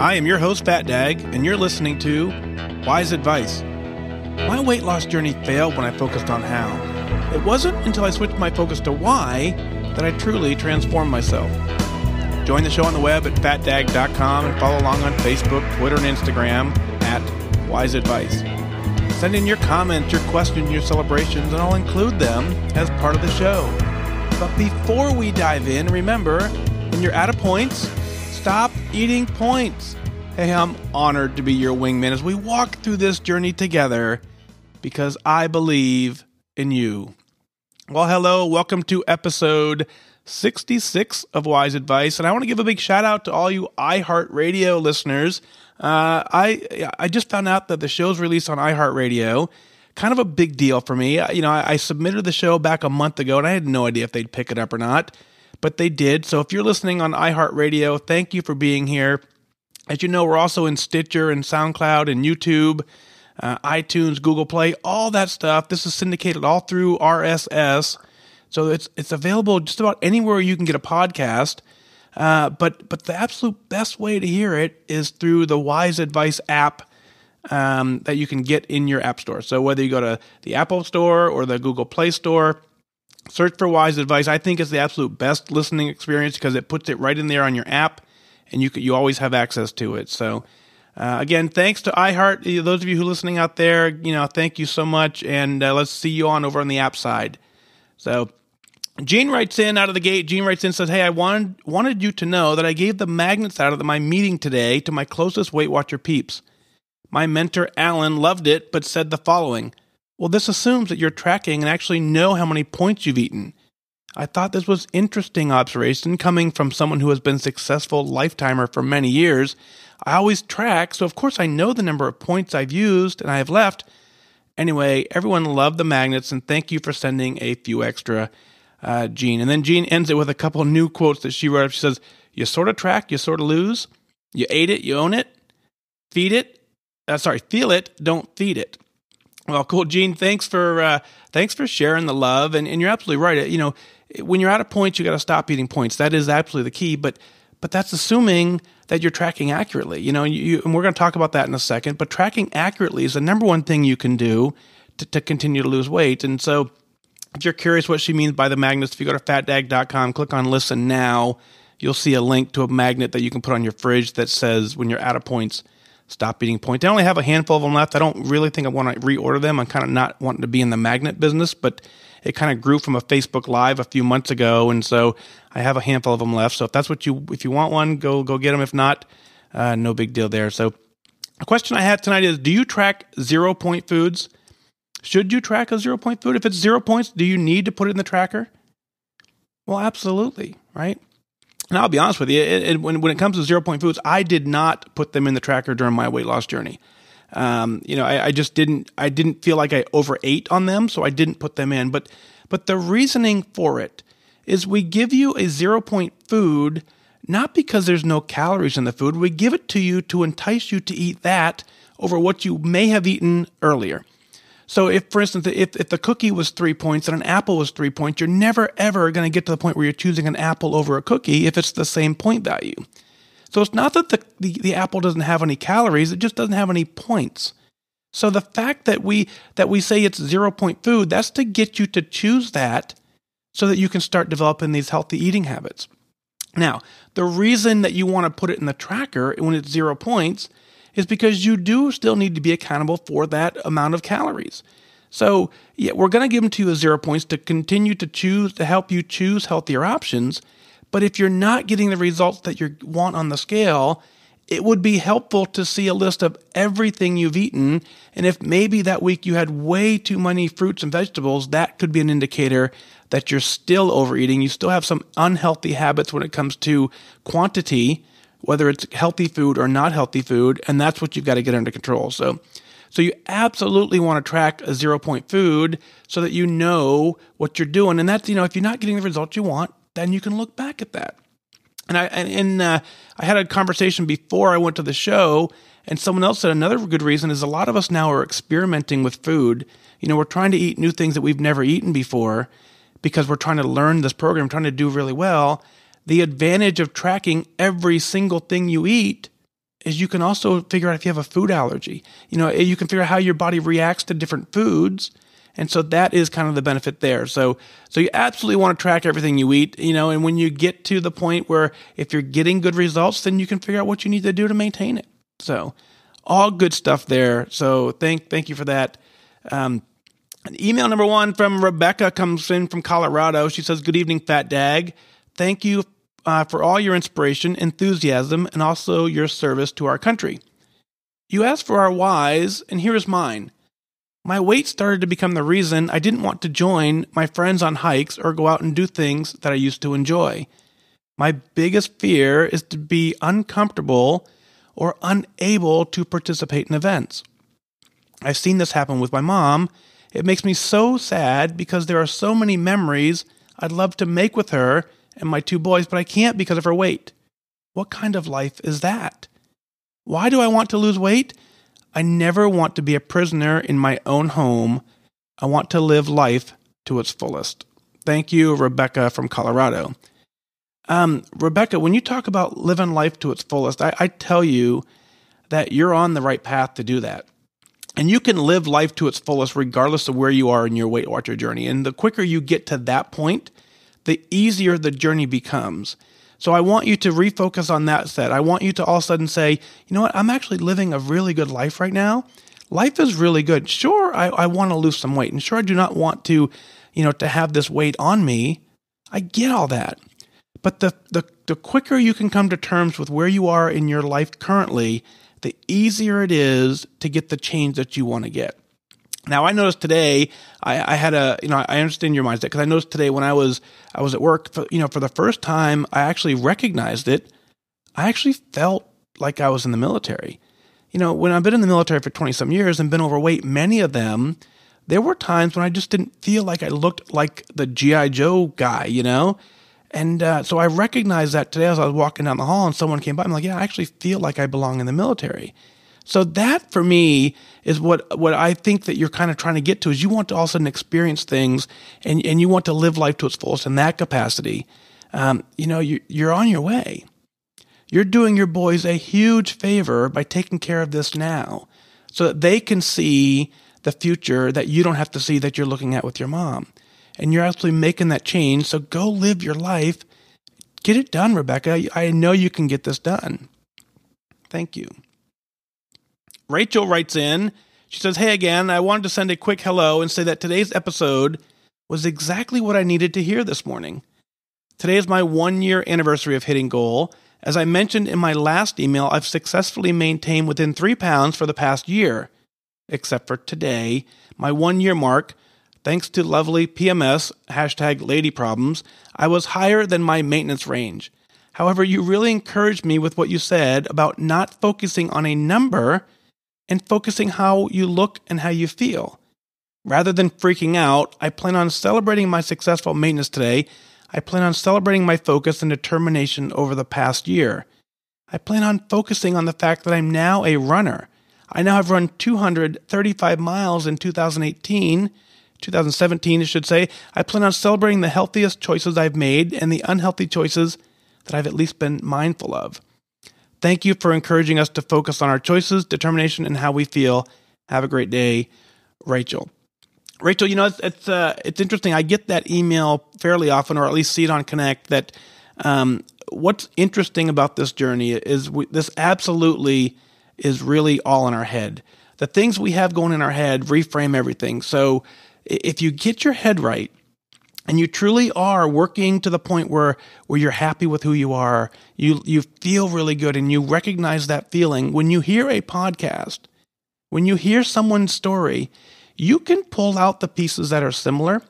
I am your host, FatDag, and you're listening to Wise Advice. My weight loss journey failed when I focused on how. It wasn't until I switched my focus to why that I truly transformed myself. Join the show on the web at fatdag.com and follow along on Facebook, Twitter, and Instagram at Wise Advice. Send in your comments, your questions, your celebrations, and I'll include them as part of the show. But before we dive in, remember, when you're out of points, stop eating points. Hey, I'm honored to be your wingman as we walk through this journey together because I believe in you. Well, hello, welcome to episode 66 of Wise Advice, and I want to give a big shout out to all you iHeartRadio listeners. I just found out that the show's released on iHeartRadio. Kind of a big deal for me. I submitted the show back a month ago, and I had no idea if they'd pick it up or not. But they did. So if you're listening on iHeartRadio, thank you for being here. As you know, we're also in Stitcher and SoundCloud and YouTube, iTunes, Google Play, all that stuff. This is syndicated all through RSS. So it's available just about anywhere you can get a podcast. But the absolute best way to hear it is through the Wise Advice app that you can get in your app store. So whether you go to the Apple Store or the Google Play Store, search for Wise Advice. I think it's the absolute best listening experience because it puts it right in there on your app, and you always have access to it. So, again, thanks to iHeart. Those of you who are listening out there, thank you so much, and let's see you on over on the app side. So, Gene writes in out of the gate. Gene writes in and says, "Hey, I wanted you to know that I gave the magnets out of my meeting today to my closest Weight Watcher peeps. My mentor, Alan, loved it, but said the following. Well, this assumes that you're tracking and actually know how many points you've eaten. I thought this was interesting observation coming from someone who has been a successful lifetimer for many years. I always track, so of course I know the number of points I've used and I have left. Anyway, everyone loved the magnets, and thank you for sending a few extra, Jean." And then Jean ends it with a couple of new quotes that she wrote up. She says, "You sort of track, you sort of lose. You ate it, you own it. Feel it, don't feed it." Well, cool, Gene. Thanks for sharing the love, and you're absolutely right. When you're out of points, you got to stop eating points. That is absolutely the key. But that's assuming that you're tracking accurately. And we're going to talk about that in a second. But tracking accurately is the number one thing you can do to continue to lose weight. And so, if you're curious what she means by the magnets, if you go to fatdag.com, click on Listen Now, you'll see a link to a magnet that you can put on your fridge that says when you're out of points, stop eating points. I only have a handful of them left. I don't really think I want to reorder them. I'm kind of not wanting to be in the magnet business, but it kind of grew from a Facebook Live a few months ago, and so I have a handful of them left. So if you want one, go get them. If not, no big deal there. So a question I had tonight is, do you track 0-point foods? Should you track a 0-point food? If it's 0 points, do you need to put it in the tracker? Well, absolutely, right? And I'll be honest with you, when it comes to 0-point foods, I did not put them in the tracker during my weight loss journey. I just didn't feel like I overate on them, so I didn't put them in. But the reasoning for it is we give you a 0-point food not because there's no calories in the food. We give it to you to entice you to eat that over what you may have eaten earlier. So if, for instance, if the cookie was 3 points and an apple was 3 points, you're never, ever going to get to the point where you're choosing an apple over a cookie if it's the same point value. So it's not that the apple doesn't have any calories, it just doesn't have any points. So the fact that we say it's 0-point food, that's to get you to choose that so that you can start developing these healthy eating habits. Now, the reason that you want to put it in the tracker when it's 0 points is because you do still need to be accountable for that amount of calories. So, yeah, we're going to give them to you as 0 points to continue to help you choose healthier options. But if you're not getting the results that you want on the scale, it would be helpful to see a list of everything you've eaten. And if maybe that week you had way too many fruits and vegetables, that could be an indicator that you're still overeating. You still have some unhealthy habits when it comes to quantity, whether it's healthy food or not healthy food, and that's what you've got to get under control. So you absolutely want to track a 0-point food so that you know what you're doing. And that's, if you're not getting the results you want, then you can look back at that. And I had a conversation before I went to the show, and someone else said another good reason is a lot of us now are experimenting with food. We're trying to eat new things that we've never eaten before because we're trying to learn this program, trying to do really well. The advantage of tracking every single thing you eat is you can also figure out if you have a food allergy. You can figure out how your body reacts to different foods. And so that is kind of the benefit there. So you absolutely want to track everything you eat, and when you get to the point where if you're getting good results, then you can figure out what you need to do to maintain it. So all good stuff there. So thank you for that. Email number 1 from Rebecca comes in from Colorado. She says, "Good evening, FatDag. Thank you for all your inspiration, enthusiasm, and also your service to our country. You asked for our whys, and here is mine. My weight started to become the reason I didn't want to join my friends on hikes or go out and do things that I used to enjoy. My biggest fear is to be uncomfortable or unable to participate in events. I've seen this happen with my mom. It makes me so sad because there are so many memories I'd love to make with her and my 2 boys, but I can't because of her weight. What kind of life is that? Why do I want to lose weight? I never want to be a prisoner in my own home. I want to live life to its fullest." Thank you, Rebecca from Colorado. Rebecca, when you talk about living life to its fullest, I tell you that you're on the right path to do that. And you can live life to its fullest regardless of where you are in your Weight Watcher journey. And the quicker you get to that point, the easier the journey becomes. So I want you to refocus on that set. I want you to all of a sudden say, you know what, I'm actually living a really good life right now. Life is really good. Sure, I want to lose some weight. And sure, I do not want to, to have this weight on me. I get all that. But the quicker you can come to terms with where you are in your life currently, the easier it is to get the change that you want to get. Now, I noticed today, I had I understand your mindset, because I noticed today when I was at work, for the first time, I actually recognized it. I actually felt like I was in the military. When I've been in the military for 20-some years and been overweight, many of them, there were times when I just didn't feel like I looked like the G.I. Joe guy, And so I recognized that today as I was walking down the hall and someone came by. I'm like, yeah, I actually feel like I belong in the military. So that, for me, is what I think that you're kind of trying to get to, is you want to all of a sudden experience things and you want to live life to its fullest in that capacity. You're on your way. You're doing your boys a huge favor by taking care of this now so that they can see the future that you don't have to see that you're looking at with your mom. And you're actually making that change. So go live your life. Get it done, Rebecca. I know you can get this done. Thank you. Rachel writes in. She says, "Hey again, I wanted to send a quick hello and say that today's episode was exactly what I needed to hear this morning. Today is my 1-year anniversary of hitting goal. As I mentioned in my last email, I've successfully maintained within 3 pounds for the past year, except for today, my 1-year mark. Thanks to lovely PMS, #LadyProblems, I was higher than my maintenance range. However, you really encouraged me with what you said about not focusing on a number and focusing how you look and how you feel. Rather than freaking out, I plan on celebrating my successful maintenance today. I plan on celebrating my focus and determination over the past year. I plan on focusing on the fact that I'm now a runner. I now have run 235 miles in 2017, I should say. I plan on celebrating the healthiest choices I've made and the unhealthy choices that I've at least been mindful of. Thank you for encouraging us to focus on our choices, determination, and how we feel. Have a great day, Rachel." Rachel, it's interesting. I get that email fairly often, or at least see it on Connect, that what's interesting about this journey is this absolutely is really all in our head. The things we have going in our head reframe everything. So if you get your head right, and you truly are working to the point where you're happy with who you are, you feel really good, and you recognize that feeling. When you hear a podcast, when you hear someone's story, you can pull out the pieces that are similar.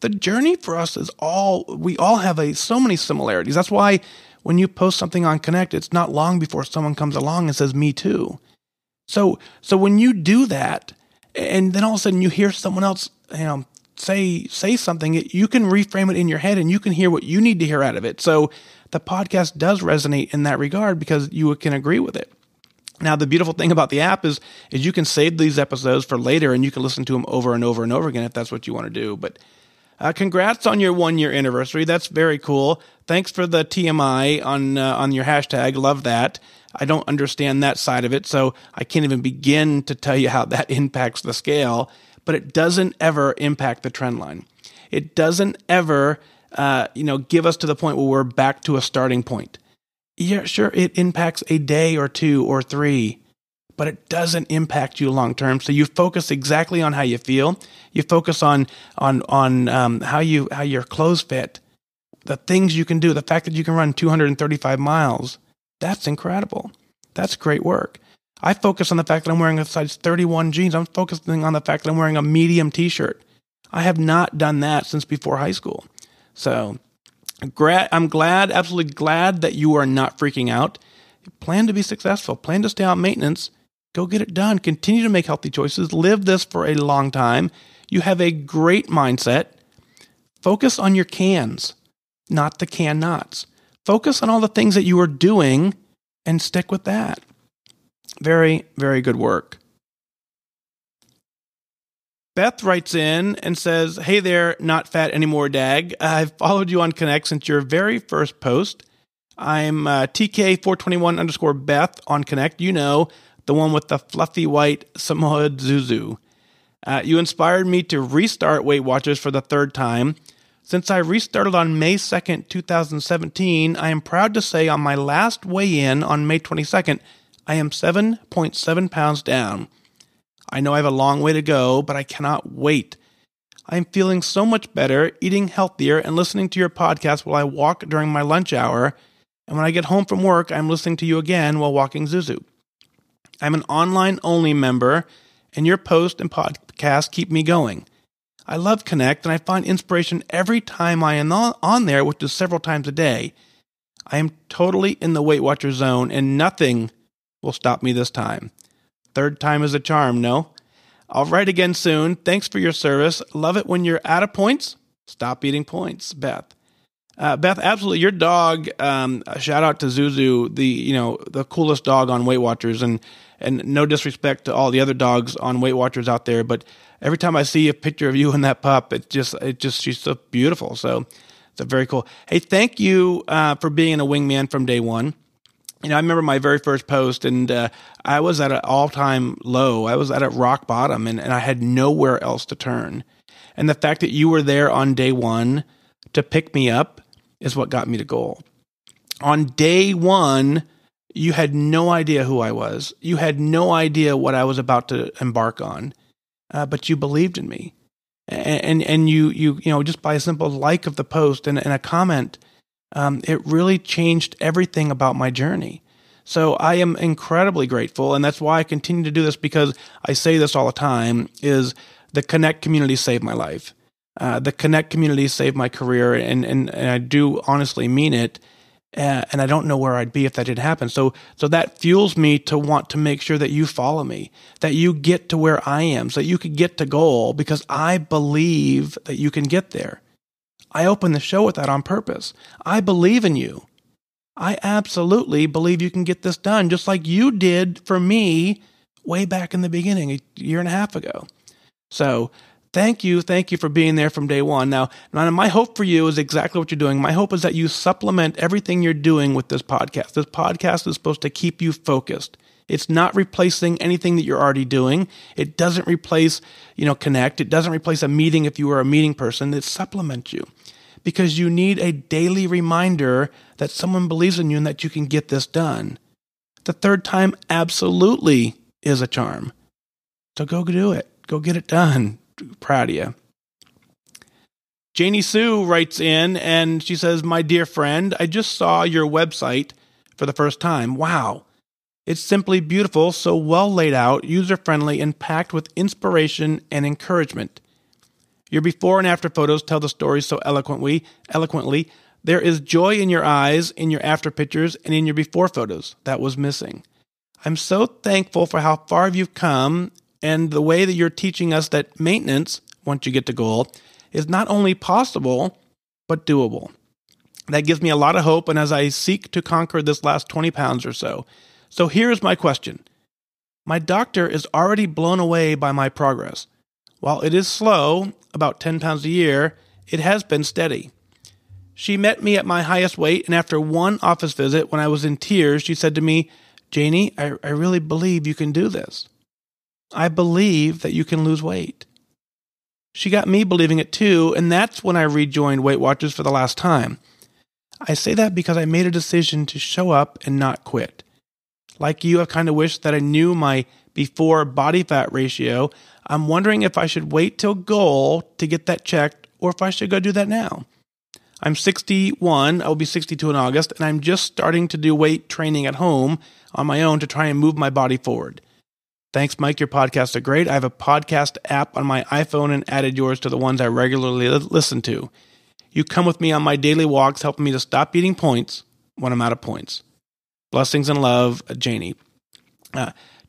The journey for us is we all have so many similarities. That's why when you post something on Connect, it's not long before someone comes along and says, "Me too." So when you do that, and then all of a sudden you hear someone else, say something, you can reframe it in your head and you can hear what you need to hear out of it. So the podcast does resonate in that regard because you can agree with it. Now, the beautiful thing about the app is you can save these episodes for later and you can listen to them over and over and over again if that's what you want to do. But congrats on your 1-year anniversary. That's very cool. Thanks for the TMI on your hashtag. Love that. I don't understand that side of it, so I can't even begin to tell you how that impacts the scale, but it doesn't ever impact the trend line. It doesn't ever, give us to the point where we're back to a starting point. Yeah, sure, it impacts a day or 2 or 3, but it doesn't impact you long term. So you focus exactly on how you feel. You focus on how your clothes fit, the things you can do, the fact that you can run 235 miles. That's incredible. That's great work. I focus on the fact that I'm wearing a size 31 jeans. I'm focusing on the fact that I'm wearing a medium t-shirt. I have not done that since before high school. So I'm glad, absolutely glad that you are not freaking out. Plan to be successful. Plan to stay on maintenance. Go get it done. Continue to make healthy choices. Live this for a long time. You have a great mindset. Focus on your cans, not the can-nots. Focus on all the things that you are doing and stick with that. Very, very good work. Beth writes in and says, "Hey there, not fat anymore, Dag. I've followed you on Connect since your very first post. I'm TK421_Beth on Connect. You know, the one with the fluffy white Samoyed Zuzu. You inspired me to restart Weight Watchers for the 3rd time. Since I restarted on May 2nd, 2017, I am proud to say on my last weigh-in on May 22nd, I am 7.7 pounds down. I know I have a long way to go, but I cannot wait. I am feeling so much better, eating healthier, and listening to your podcast while I walk during my lunch hour. And when I get home from work, I'm listening to you again while walking Zuzu. I'm an online-only member, and your post and podcast keep me going. I love Connect, and I find inspiration every time I am on there, which is several times a day. I am totally in the Weight Watcher zone, and nothing will stop me this time. 3rd time is a charm, no? I'll write again soon. Thanks for your service. Love it when you're out of points. Stop eating points, Beth." Beth, absolutely. Your dog, shout out to Zuzu, the coolest dog on Weight Watchers, and no disrespect to all the other dogs on Weight Watchers out there, but every time I see a picture of you and that pup, she's so beautiful. So it's very cool. Hey, thank you for being a wingman from day one. I remember my very first post, and I was at an all-time low. I was at a rock bottom, and I had nowhere else to turn. And the fact that you were there on day one to pick me up is what got me to goal. On day one, you had no idea who I was. You had no idea what I was about to embark on, but you believed in me. And you just by a simple like of the post and a comment, it really changed everything about my journey. So I am incredibly grateful, and that's why I continue to do this, because I say this all the time, is the Connect community saved my life. The Connect community saved my career, and I do honestly mean it, and I don't know where I'd be if that didn't happen. So that fuels me to want to make sure that you follow me, that you get to where I am, so that you could get to goal, because I believe that you can get there. I opened the show with that on purpose. I believe in you. I absolutely believe you can get this done, just like you did for me way back in the beginning, a year and a half ago. So thank you for being there from day one. Now, my hope for you is exactly what you're doing. My hope is that you supplement everything you're doing with this podcast. This podcast is supposed to keep you focused. It's not replacing anything that you're already doing. It doesn't replace, Connect. It doesn't replace a meeting if you were a meeting person. It supplements you, because you need a daily reminder that someone believes in you and that you can get this done. The 3rd time absolutely is a charm. So go do it. Go get it done. Proud of you. Janie Sue writes in and she says, "My dear friend, I just saw your website for the first time. Wow. It's simply beautiful, so well laid out, user-friendly, and packed with inspiration and encouragement. Your before and after photos tell the story so eloquently. There is joy in your eyes, in your after pictures, and in your before photos. That was missing. I'm so thankful for how far you've come and the way that you're teaching us that maintenance, once you get to goal, is not only possible, but doable. That gives me a lot of hope, and as I seek to conquer this last 20 pounds or so. So here's my question. My doctor is already blown away by my progress. While it is slow, about 10 pounds a year, it has been steady. She met me at my highest weight, and after one office visit, when I was in tears, she said to me, Janie, I really believe you can do this. I believe that you can lose weight. She got me believing it too, and that's when I rejoined Weight Watchers for the last time. I say that because I made a decision to show up and not quit. Like you, I kind of wish that I knew my before body fat ratio. I'm wondering if I should wait till goal to get that checked or if I should go do that now. I'm 61, I will be 62 in August, and I'm just starting to do weight training at home on my own to try and move my body forward. Thanks, Mike. Your podcasts are great. I have a podcast app on my iPhone and added yours to the ones I regularly listen to. You come with me on my daily walks, helping me to stop eating points when I'm out of points. Blessings and love, Janie.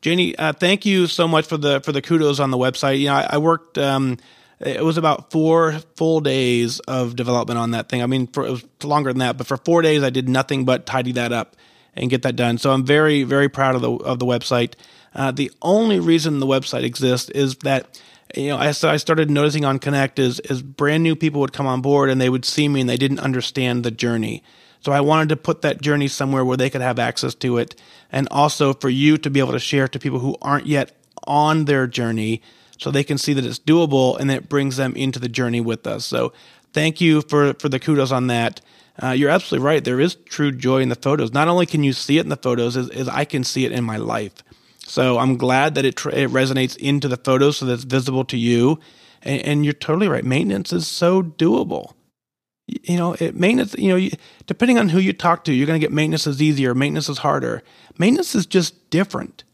Janie, thank you so much for the kudos on the website. You know, I worked. It was about 4 full days of development on that thing. I mean, it was longer than that, but for 4 days I did nothing but tidy that up and get that done. So I'm very, very proud of the website. The only reason the website exists is that, you know, I started noticing on Connect is brand new people would come on board and they would see me and they didn't understand the journey. So I wanted to put that journey somewhere where they could have access to it, and also for you to be able to share to people who aren't yet on their journey so they can see that it's doable and that it brings them into the journey with us. So thank you for the kudos on that. You're absolutely right. There is true joy in the photos. Not only can you see it in the photos, is I can see it in my life. So I'm glad that it resonates into the photos so that it's visible to you. And you're totally right. Maintenance is so doable. You know, maintenance, you know, depending on who you talk to, you're going to get maintenance is easier, maintenance is harder. Maintenance is just different.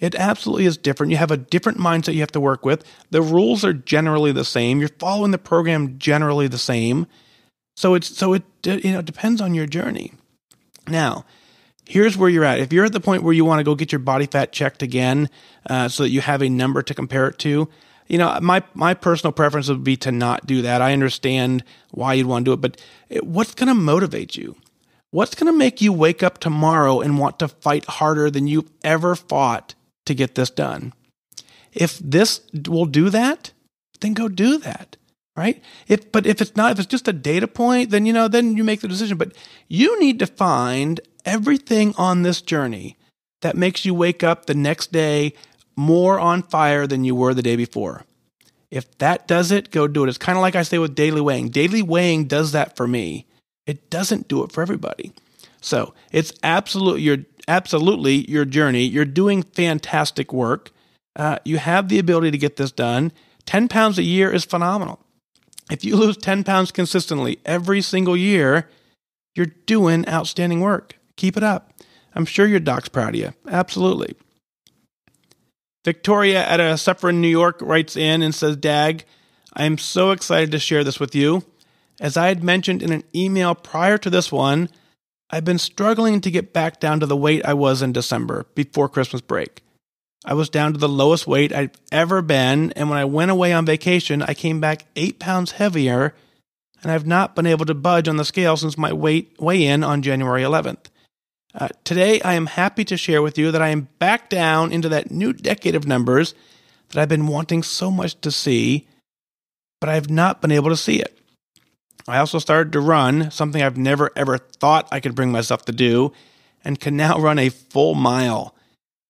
It absolutely is different. You have a different mindset you have to work with. The rules are generally the same. You're following the program generally the same. So it depends on your journey. Now, here's where you're at. If you're at the point where you want to go get your body fat checked again, so that you have a number to compare it to, you know, my personal preference would be to not do that. I understand why you'd want to do it, but what's going to motivate you? What's going to make you wake up tomorrow and want to fight harder than you've ever fought to get this done? If this will do that, then go do that, right? If it's just a data point, then you make the decision. But you need to find everything on this journey that makes you wake up the next day more on fire than you were the day before. If that does it, go do it. It's kind of like I say with daily weighing. Daily weighing does that for me. It doesn't do it for everybody. So it's absolutely your journey. You're doing fantastic work. You have the ability to get this done. 10 pounds a year is phenomenal. If you lose 10 pounds consistently every single year, you're doing outstanding work. Keep it up. I'm sure your doc's proud of you. Absolutely. Victoria at a Suffer in New York writes in and says, Dag, I am so excited to share this with you. As I had mentioned in an email prior to this one, I've been struggling to get back down to the weight I was in December before Christmas break. I was down to the lowest weight I've ever been, and when I went away on vacation, I came back 8 pounds heavier, and I've not been able to budge on the scale since my weigh-in on January 11th. Today, I am happy to share with you that I am back down into that new decade of numbers that I've been wanting so much to see, but I've not been able to see it. I also started to run, something I've never ever thought I could bring myself to do, and can now run a full mile.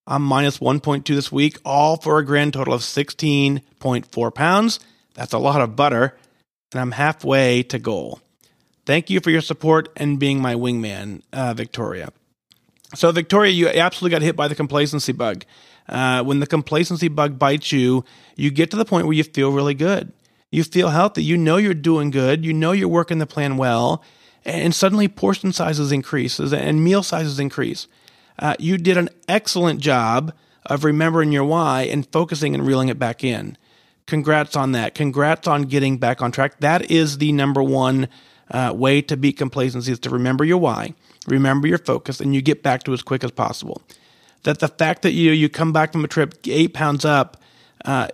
I'm minus 1.2 this week, all for a grand total of 16.4 pounds. That's a lot of butter, and I'm halfway to goal. Thank you for your support and being my wingman, Victoria. So, Victoria, you absolutely got hit by the complacency bug. When the complacency bug bites you, you get to the point where you feel really good. You feel healthy. You know you're doing good. You know you're working the plan well. And suddenly portion sizes increases and meal sizes increase. You did an excellent job of remembering your why and focusing and reeling it back in. Congrats on that. Congrats on getting back on track. That is the number one way to beat complacency, is to remember your why, remember your focus, and you get back to as quick as possible. That the fact that you come back from a trip 8 pounds up,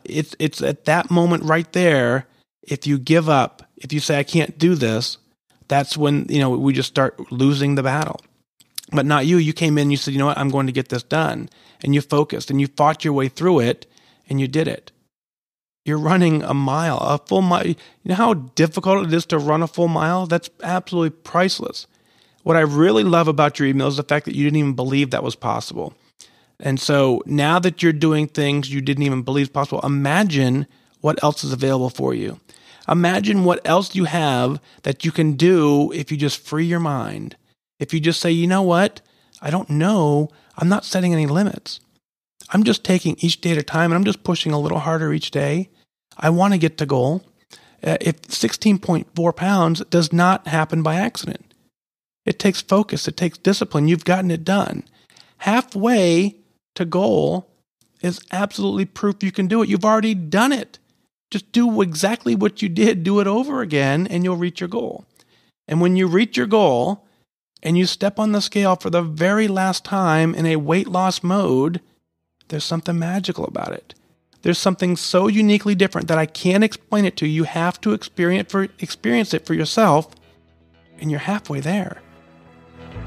it's at that moment right there. If you give up, if you say I can't do this, that's when we just start losing the battle. But not you. You came in, you said, you know what, I'm going to get this done, and you focused and you fought your way through it, and you did it. You're running a mile, a full mile. You know how difficult it is to run a full mile? That's absolutely priceless. What I really love about your email is the fact that you didn't even believe that was possible. And so now that you're doing things you didn't even believe possible, imagine what else is available for you. Imagine what else you have that you can do if you just free your mind. If you just say, you know what? I don't know. I'm not setting any limits. I'm just taking each day at a time, and I'm just pushing a little harder each day. I want to get to goal. If 16.4 pounds does not happen by accident. It takes focus. It takes discipline. You've gotten it done. Halfway to goal is absolutely proof you can do it. You've already done it. Just do exactly what you did. Do it over again, and you'll reach your goal. And when you reach your goal and you step on the scale for the very last time in a weight loss mode, there's something magical about it. There's something so uniquely different that I can't explain it to you. You have to experience it for yourself, and you're halfway there.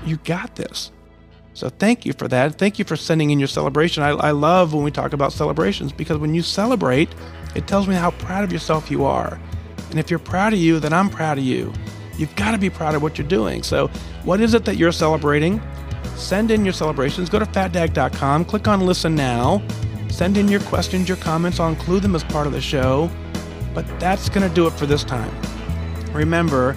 You got this. So thank you for that. Thank you for sending in your celebration. I love when we talk about celebrations, because when you celebrate, it tells me how proud of yourself you are. And if you're proud of you, then I'm proud of you. You've got to be proud of what you're doing. So what is it that you're celebrating? Send in your celebrations. Go to fatdag.com, click on Listen Now. Send in your questions, your comments. I'll include them as part of the show. But that's going to do it for this time. Remember,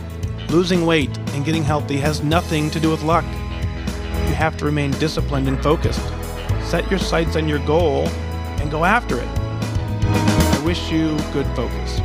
losing weight and getting healthy has nothing to do with luck. You have to remain disciplined and focused. Set your sights on your goal and go after it. I wish you good focus.